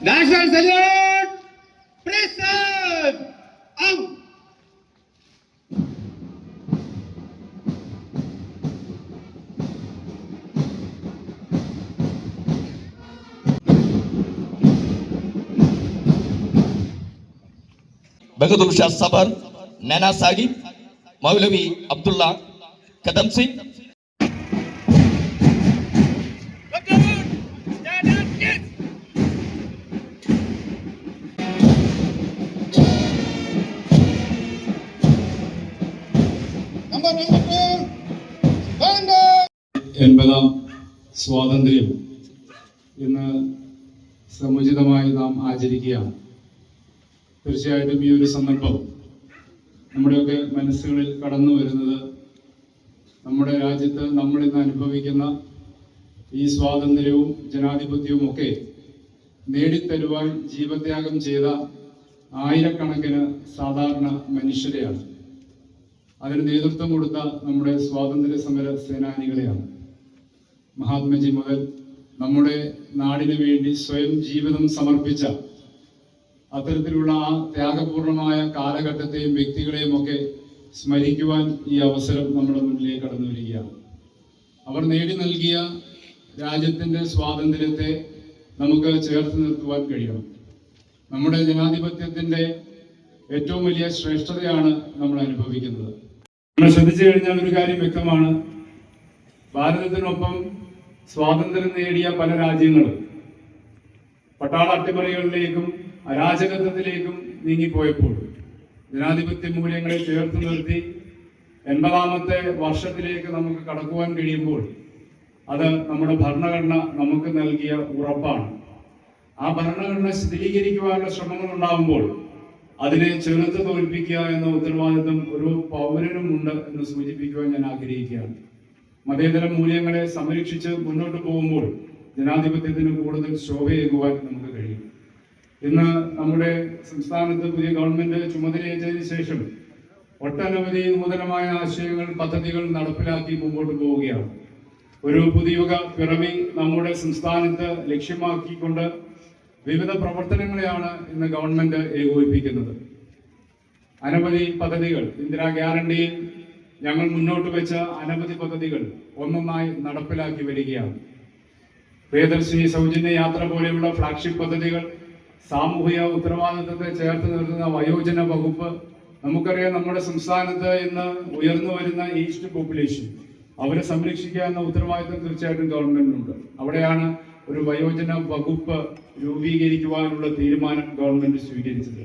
National salute! Present! Bahadur Shah सबर, नैना साहिब, मौलवी अब्दुल्ला कदम सिंह। എൺപതാം സ്വാതന്ത്ര്യം ഇന്ന് സമുചിതമായി നാം ആചരിക്കുകയാണ്. തീർച്ചയായിട്ടും ഈ ഒരു സന്ദർഭം നമ്മുടെയൊക്കെ മനസ്സുകളിൽ കടന്നു വരുന്നത് നമ്മുടെ രാജ്യത്ത് നമ്മൾ ഇന്ന് അനുഭവിക്കുന്ന ഈ സ്വാതന്ത്ര്യവും ജനാധിപത്യവും ഒക്കെ നേടിത്തരുവാൻ ജീവത്യാഗം ചെയ്ത ആയിരക്കണക്കിന് സാധാരണ മനുഷ്യരെയാണ്. അതിന് നേതൃത്വം കൊടുത്ത നമ്മുടെ സ്വാതന്ത്ര്യ സമര സേനാനികളെയാണ്. മഹാത്മജി മുതൽ നമ്മുടെ നാടിനു വേണ്ടി സ്വയം ജീവിതം സമർപ്പിച്ച അത്തരത്തിലുള്ള ആ ത്യാഗപൂർണമായ കാലഘട്ടത്തെയും വ്യക്തികളെയും ഒക്കെ സ്മരിക്കുവാൻ ഈ അവസരം നമ്മുടെ മുന്നിലേക്ക് കടന്നു വരികയാണ്. അവർ നേടി നൽകിയ രാജ്യത്തിൻ്റെ സ്വാതന്ത്ര്യത്തെ നമുക്ക് ചേർത്ത് നിർത്തുവാൻ കഴിയണം. നമ്മുടെ ജനാധിപത്യത്തിൻ്റെ ഏറ്റവും വലിയ ശ്രേഷ്ഠതയാണ് നമ്മൾ അനുഭവിക്കുന്നത്. നമ്മൾ ശ്രദ്ധിച്ചു കഴിഞ്ഞാൽ ഒരു കാര്യം വ്യക്തമാണ്. ഭാരതത്തിനൊപ്പം സ്വാതന്ത്ര്യം നേടിയ പല രാജ്യങ്ങളും പട്ടാള അട്ടിമറികളിലേക്കും അരാജകത്വത്തിലേക്കും നീങ്ങിപ്പോയപ്പോൾ ജനാധിപത്യ മൂല്യങ്ങളെ ചേർത്ത് നിർത്തി 80ാമത്തെ വർഷത്തിലേക്ക് നമുക്ക് കടക്കുവാൻ കഴിയുമ്പോൾ അത് നമ്മുടെ ഭരണഘടന നമുക്ക് നൽകിയ ഉറപ്പാണ്. ആ ഭരണഘടന സ്ഥിരീകരിക്കുവാനുള്ള ശ്രമങ്ങൾ ഉണ്ടാകുമ്പോൾ അതിനെ ചെറുത്ത് തോൽപ്പിക്കുക എന്ന ഉത്തരവാദിത്വം ഒരു പൗരനുമുണ്ട് എന്ന് സൂചിപ്പിക്കുവാൻ ഞാൻ ആഗ്രഹിക്കുകയാണ്. മതേതര മൂല്യങ്ങളെ സംരക്ഷിച്ച് മുന്നോട്ട് പോകുമ്പോൾ ജനാധിപത്യത്തിന് കൂടുതൽ ശോഭയേകുവാൻ നമുക്ക് കഴിയും. ഇന്ന് നമ്മുടെ സംസ്ഥാനത്ത് പുതിയ ഗവൺമെന്റ് ചുമതലയേറ്റതിനു ശേഷം ഒട്ടനവധി നൂതനമായ ആശയങ്ങൾ, പദ്ധതികൾ നടപ്പിലാക്കി മുമ്പോട്ട് പോവുകയാണ്. ഒരു പുതിയുഗ പിറവി നമ്മുടെ സംസ്ഥാനത്ത് ലക്ഷ്യമാക്കിക്കൊണ്ട് വിവിധ പ്രവർത്തനങ്ങളെയാണ് ഇന്ന് ഗവൺമെന്റ് ഏകോപിപ്പിക്കുന്നത്. അനവധി പദ്ധതികൾ, ഇന്ദിരാ ഗ്യാരണ്ടിയിൽ ഞങ്ങൾ മുന്നോട്ട് വെച്ച അനവധി പദ്ധതികൾ ഒന്നൊന്നായി നടപ്പിലാക്കി വരികയാണ്. പ്രിയദർശിനി സൗജന്യ യാത്ര പോലെയുള്ള ഫ്ലാഗ്ഷിപ്പ് പദ്ധതികൾ, സാമൂഹിക ഉത്തരവാദിത്തത്തെ ചേർത്ത് നിർത്തുന്ന വയോജന വകുപ്പ്. നമുക്കറിയാം, നമ്മുടെ സംസ്ഥാനത്ത് ഇന്ന് ഉയർന്നു വരുന്ന ഏജ്ഡ് പോപ്പുലേഷൻ, അവരെ സംരക്ഷിക്കുക എന്ന ഉത്തരവാദിത്തം തീർച്ചയായിട്ടും ഗവൺമെന്റിനുണ്ട്. അവിടെയാണ് ഒരു വയോജന വകുപ്പ് രൂപീകരിക്കുവാനുള്ള തീരുമാനം ഗവൺമെന്റ് സ്വീകരിച്ചത്.